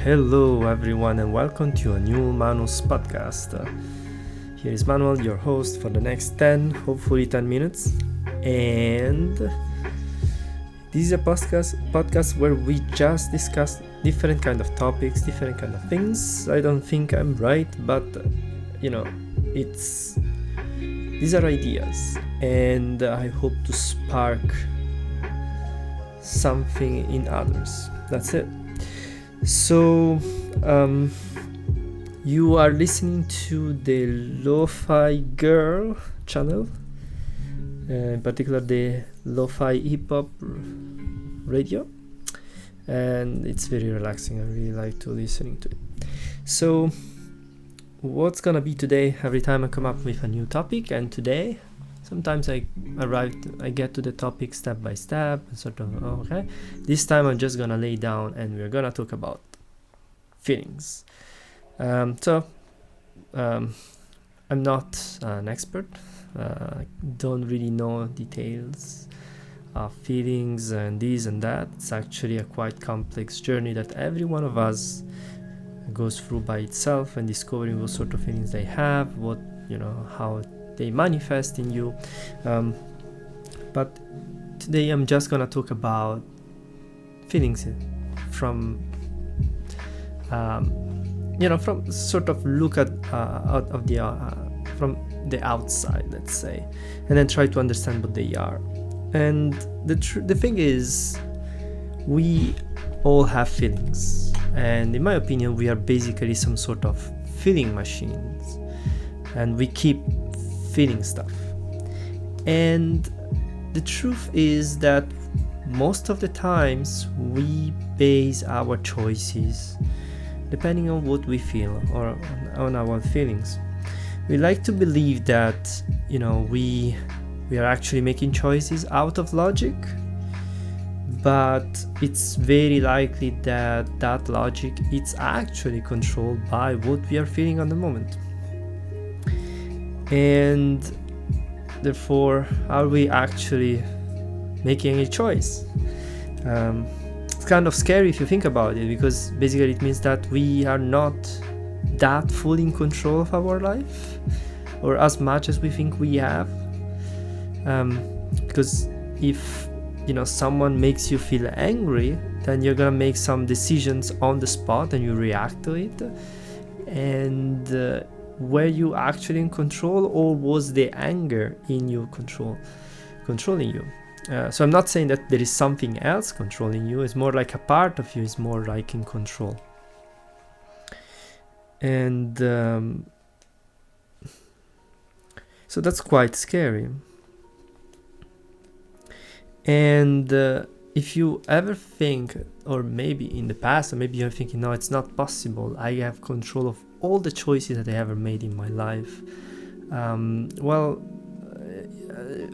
Hello everyone and welcome to a new Manu's podcast. Here is Manuel, your host for the next 10 minutes. And this is a podcast where we just discuss different kind of topics, different kind of things. I don't think I'm right, but these are ideas, and I hope to spark something in others. That's it. So you are listening to the Lo-Fi Girl channel, in particular the Lo-Fi Hip Hop radio, and it's very relaxing. I really like to listening to it. So what's gonna be today? Every time I come up with a new topic, and today sometimes I get to the topic step by step, sort of, okay. This time I'm just gonna lay down and we're gonna talk about feelings. I'm not an expert. Don't really know details of feelings and this and that. It's actually a quite complex journey that every one of us goes through by itself, and discovering what sort of feelings they have, how they manifest in you. But today I'm just gonna talk about feelings from sort of look at out of the from the outside, let's say, and then try to understand what they are. And the thing is, we all have feelings, and in my opinion we are basically some sort of feeling machines, and we keep feeling stuff. And the truth is that most of the times we base our choices depending on what we feel or on our feelings. We like to believe that we are actually making choices out of logic, but it's very likely that logic is actually controlled by what we are feeling on the moment. And therefore, are we actually making a choice? It's kind of scary if you think about it, because basically it means that we are not that fully in control of our life, or as much as we think we have. Because if someone makes you feel angry, then you're gonna make some decisions on the spot and you react to it. And were you actually in control, or was the anger in you controlling you? So I'm not saying that there is something else controlling you. It's more like a part of you is more like in control. And so that's quite scary. And if you ever think, or maybe in the past, or maybe you're thinking, no, it's not possible, I have control of all the choices that I ever made in my life.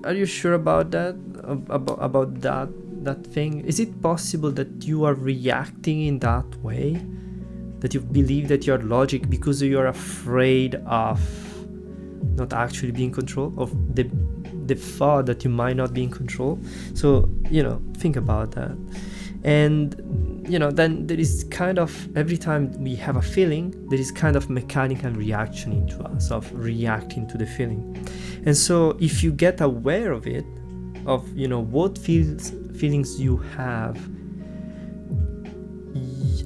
Are you sure about that? About that thing? Is it possible that you are reacting in that way? That you believe that you're logic because you're afraid of not actually being in control, of the thought that you might not be in control? So think about that. And then there is kind of, every time we have a feeling, there is kind of mechanical reaction into us of reacting to the feeling. And so if you get aware of it, of what feelings you have,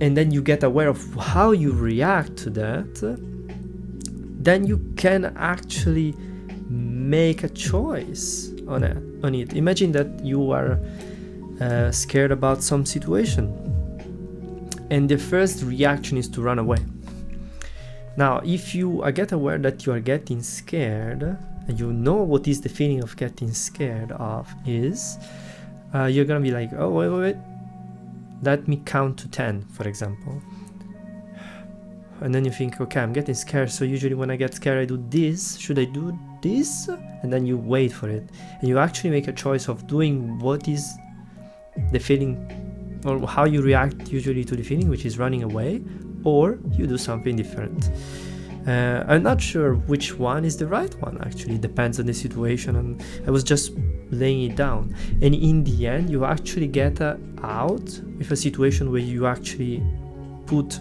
and then you get aware of how you react to that, then you can actually make a choice on it. Imagine that you are scared about some situation, and the first reaction is to run away. Now, if you get aware that you are getting scared, and you know what is the feeling of getting scared of is, you're gonna be like, oh, wait, let me count to 10, for example. And then you think, okay, I'm getting scared, so usually when I get scared I do this. Should I do this? And then you wait for it, and you actually make a choice of doing what is the feeling, or how you react usually to the feeling, which is running away, or you do something different. I'm not sure which one is the right one, actually. It depends on the situation, and I was just laying it down. And in the end, you actually get out with a situation where you actually put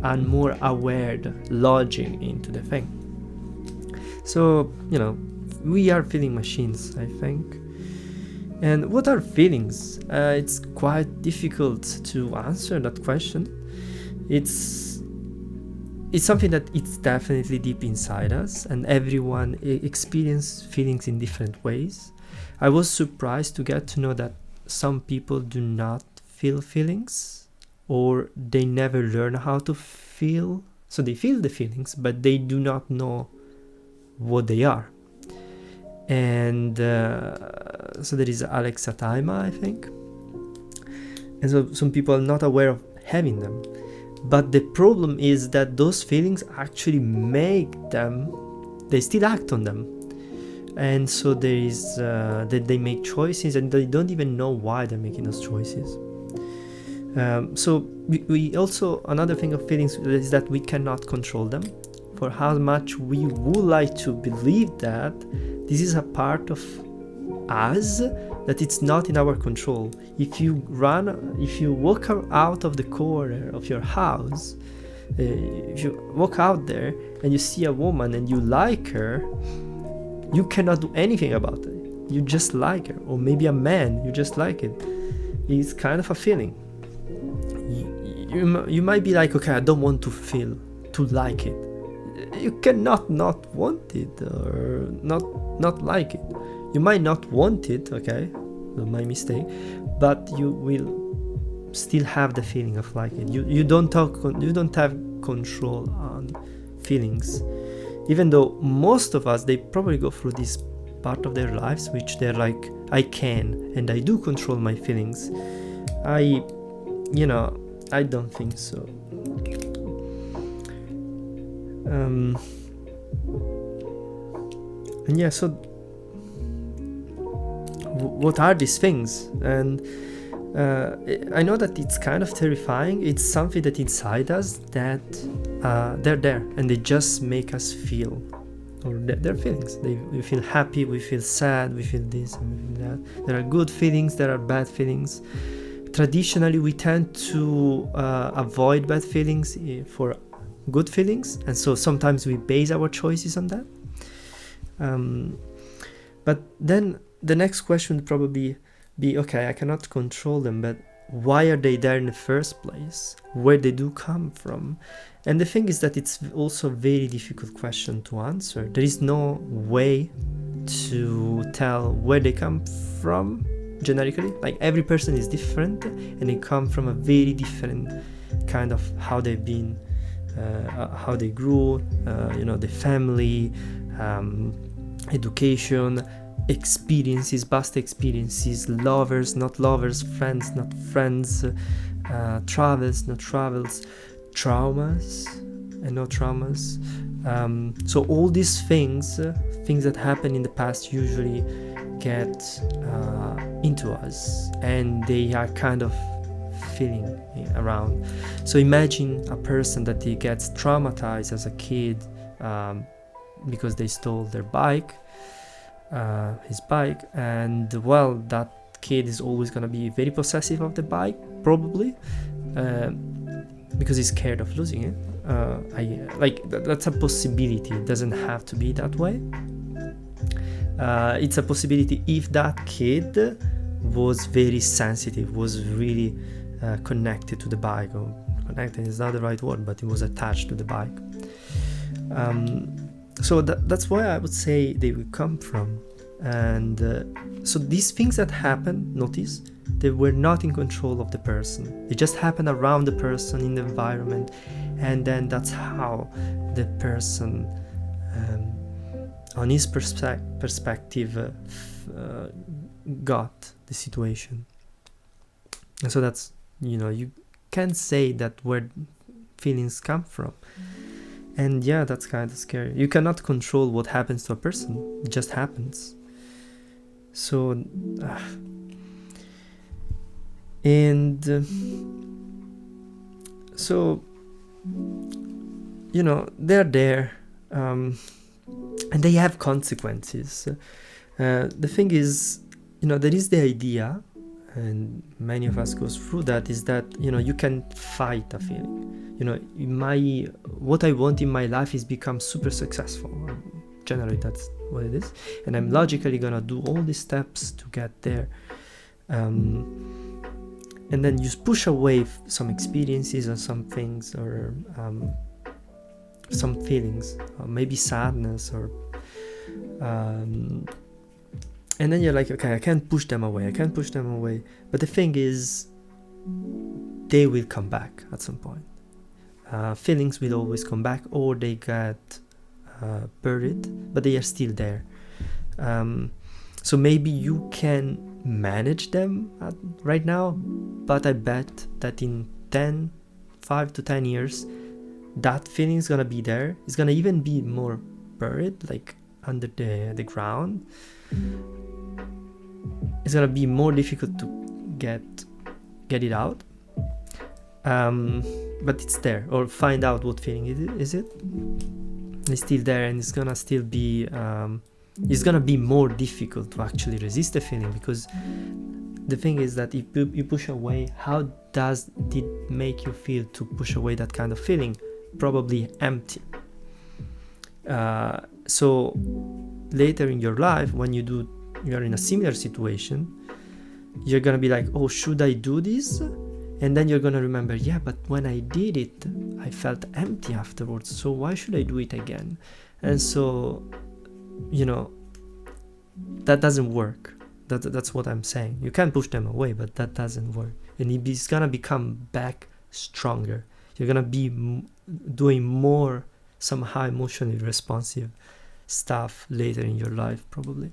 and more aware, lodging into the thing. So, we are feeling machines, I think. And what are feelings? It's quite difficult to answer that question. It's something that it's definitely deep inside us, and everyone experiences feelings in different ways. I was surprised to get to know that some people do not feel feelings, or they never learn how to feel. So they feel the feelings, but they do not know what they are. And so there is Alex Ataima, I think. And so some people are not aware of having them. But the problem is that those feelings actually make them, they still act on them. And so there is that they make choices and they don't even know why they're making those choices. So we also, another thing of feelings is that we cannot control them. For how much we would like to believe that this is a part of us, that it's not in our control. If you walk out of the corner of your house, if you walk out there and you see a woman and you like her, you cannot do anything about it. You just like her. Or maybe a man, you just like it. It's kind of a feeling. You might be like, okay, I don't want to like it. You cannot not want it or not like it. You might not want it, okay, my mistake, but you will still have the feeling of liking it. You don't have control on feelings, even though most of us, they probably go through this part of their lives which they're like, I can and I do control my feelings. I don't think so. And yeah, so what are these things? And I know that it's kind of terrifying. It's something that inside us that they're there and they just make us feel, or their feelings. We feel happy, we feel sad, we feel this and we feel that. There are good feelings, there are bad feelings. Traditionally, we tend to avoid bad feelings for good feelings, and so sometimes we base our choices on that. But then the next question would probably be, okay, I cannot control them, but why are they there in the first place? Where they do come from? And the thing is that it's also a very difficult question to answer. There is no way to tell where they come from generically. Like, every person is different and they come from a very different kind of how they've been, how they grew, the family, education, experiences, past experiences, lovers, not lovers, friends, not friends, travels, not travels, traumas and no traumas. So all these things that happen in the past usually get into us, and they are kind of feeling around. So imagine a person that he gets traumatized as a kid because they stole their bike, his bike, and well, that kid is always going to be very possessive of the bike, probably, because he's scared of losing it. That's a possibility. It doesn't have to be that way. It's a possibility if that kid was very sensitive, was really connected to the bike, or connected is not the right word, but it was attached to the bike. So that's where I would say they will come from. And so these things that happen, notice, they were not in control of the person. They just happen around the person, in the environment, and then that's how the person, on his perspective, got the situation. And so that's, you can't say that where feelings come from. And yeah, that's kind of scary. You cannot control what happens to a person. It just happens. So, so, they're there, and they have consequences. The thing is, there is the idea, and many of us goes through that, is that, you can fight a feeling. what I want in my life is become super successful. Generally, that's what it is, and I'm logically gonna do all these steps to get there. And then you push away some experiences or some things, or some feelings, or maybe sadness, or and then you're like, okay, I can't push them away. But the thing is, they will come back at some point. Feelings will always come back, or they get buried, but they are still there. So maybe you can manage them right now, but I bet that in 5 to 10 years, that feeling is gonna be there. It's gonna even be more buried, like under the ground. It's gonna be more difficult to get it out. But it's there, or find out what feeling is it. It's still there, and it's gonna still be it's gonna be more difficult to actually resist the feeling, because the thing is that if you push away, how does it make you feel to push away that kind of feeling? Probably empty. So later in your life, when you're in a similar situation, you're gonna be like, oh, should I do this? And then you're gonna remember, yeah, but when I did it, I felt empty afterwards, so why should I do it again? And so, that doesn't work. That's what I'm saying. You can push them away, but that doesn't work. And it's gonna become back stronger. You're gonna be doing more somehow emotionally responsive stuff later in your life, probably.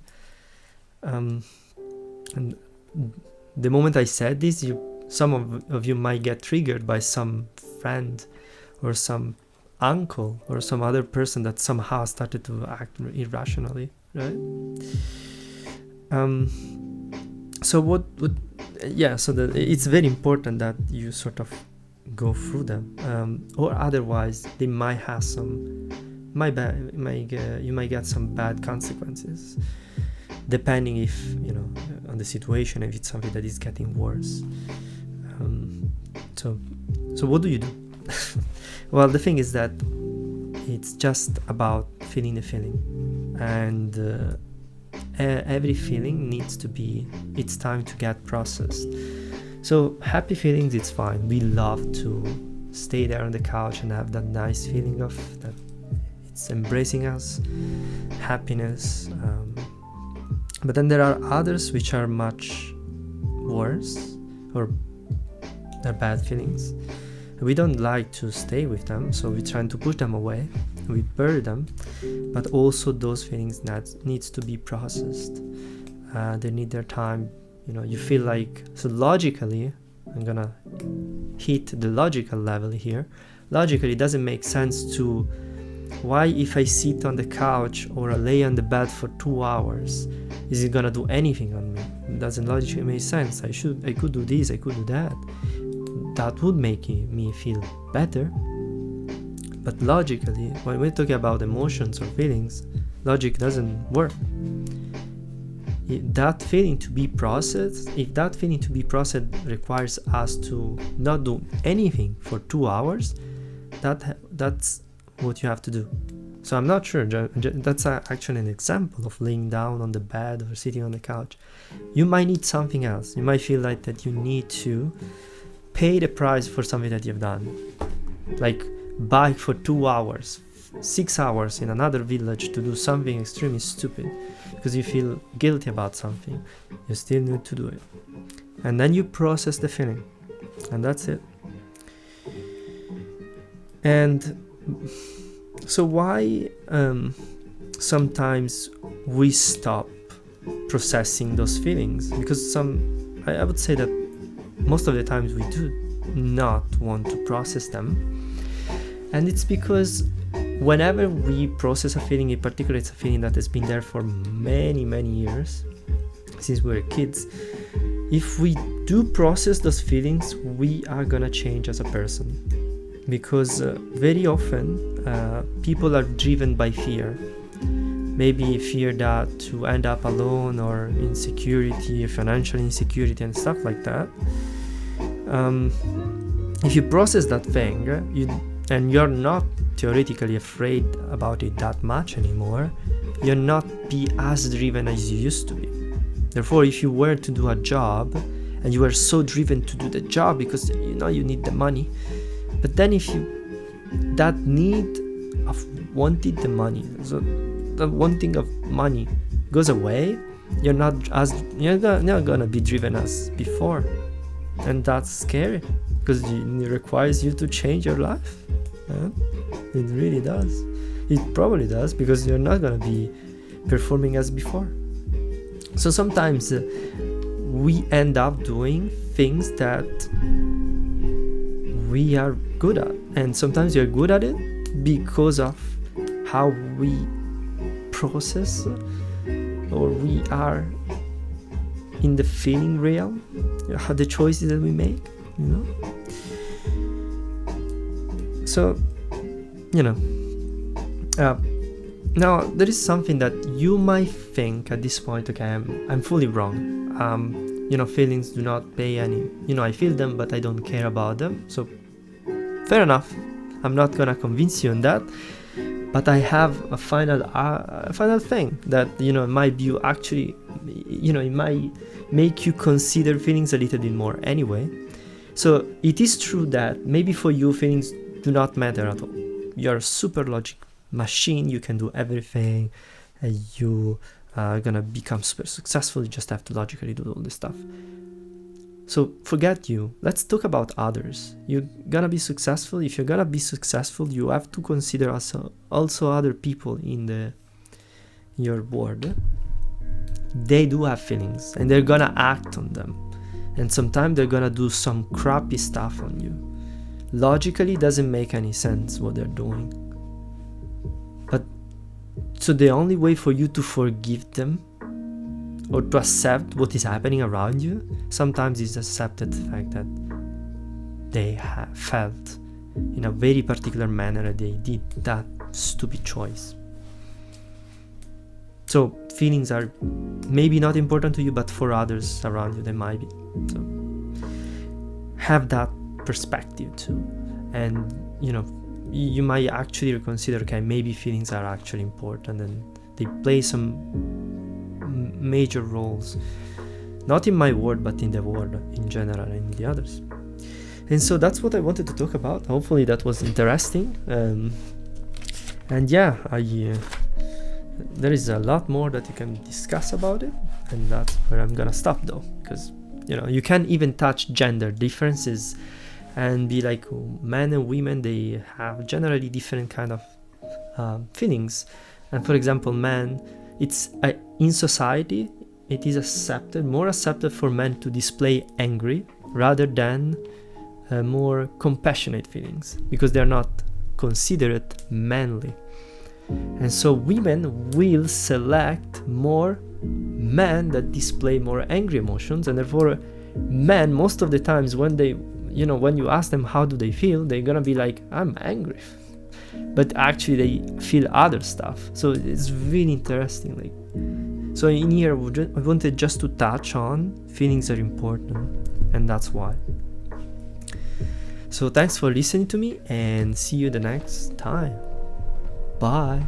And the moment I said this, some of you might get triggered by some friend or some uncle or some other person that somehow started to act irrationally, right? So it's very important that you sort of go through them, or otherwise they might have you might get some bad consequences, depending if on the situation, if it's something that is getting worse. So what do you do? Well, the thing is that it's just about feeling the feeling, and every feeling it's time to get processed. So happy feelings, it's fine. We love to stay there on the couch and have that nice feeling of that it's embracing us, happiness. But then there are others which are much worse, or they're bad feelings. We don't like to stay with them, so we're trying to push them away. We bury them, but also those feelings needs to be processed. They need their time. You feel like, so logically, I'm gonna hit the logical level here. Logically, it doesn't make sense to, why if I sit on the couch or I lay on the bed for 2 hours, is it gonna do anything on me? It doesn't logically make sense. I could do this, I could do that. That would make me feel better. But logically, when we're talking about emotions or feelings, logic doesn't work. If that feeling to be processed requires us to not do anything for 2 hours, that's what you have to do. So I'm not sure, that's actually an example of laying down on the bed or sitting on the couch. You might need something else. You might feel like that you need to pay the price for something that you've done, like bike for 2 hours, 6 hours in another village to do something extremely stupid because you feel guilty about something. You still need to do it, and then you process the feeling, and that's it. And so why sometimes we stop processing those feelings? Because I would say that most of the times we do not want to process them, and it's because whenever we process a feeling, in particular it's a feeling that has been there for many years, since we were kids, if we do process those feelings, we are gonna change as a person. Because very often people are driven by fear. Maybe fear that to end up alone, or insecurity, financial insecurity and stuff like that. if you process that thing, and you're not theoretically afraid about it that much anymore, you'll not be as driven as you used to be. Therefore, if you were to do a job and you were so driven to do the job because you need the money, but then if that need of wanting the money, so the wanting of money goes away, you're not gonna be driven as before, and that's scary because it requires you to change your life. It really does. It probably does, because you're not gonna be performing as before. So sometimes we end up doing things that we are good at, and sometimes you're good at it because of how we process, or we are in the feeling realm, how the choices that we make, So, now there is something that you might think at this point, okay, I'm fully wrong. Feelings do not pay any, I feel them, but I don't care about them. So, fair enough. I'm not gonna convince you on that. But I have a final thing that, in my view, actually, it might make you consider feelings a little bit more anyway. So it is true that maybe for you, feelings do not matter at all. You're a super logic machine. You can do everything. You are gonna become super successful. You just have to logically do all this stuff. So forget you. Let's talk about others. You're gonna be successful. If you're gonna be successful, you have to consider also other people in your world. They do have feelings, and they're gonna act on them. And sometimes they're gonna do some crappy stuff on you. Logically, it doesn't make any sense what they're doing. But so the only way for you to forgive them, or to accept what is happening around you, sometimes is accepted the fact that they have felt in a very particular manner that they did that stupid choice. So feelings are maybe not important to you, but for others around you they might be. So have that perspective too, and you might actually reconsider, okay, maybe feelings are actually important and they play some major roles, not in my world but in the world in general and in the others. And so that's what I wanted to talk about. Hopefully that was interesting, and yeah, there is a lot more that you can discuss about it, and that's where I'm gonna stop though, because you can't even touch gender differences and be like, men and women, they have generally different kind of feelings. And for example, men, it's in society it is more accepted for men to display angry rather than more compassionate feelings, because they're not considered manly. And so women will select more men that display more angry emotions, and therefore men, most of the times when they when you ask them how do they feel, they're gonna be like, I'm angry, but actually they feel other stuff. So it's really interesting. So in here I wanted just to touch on feelings are important, and that's why. So thanks for listening to me, and see you the next time. Bye.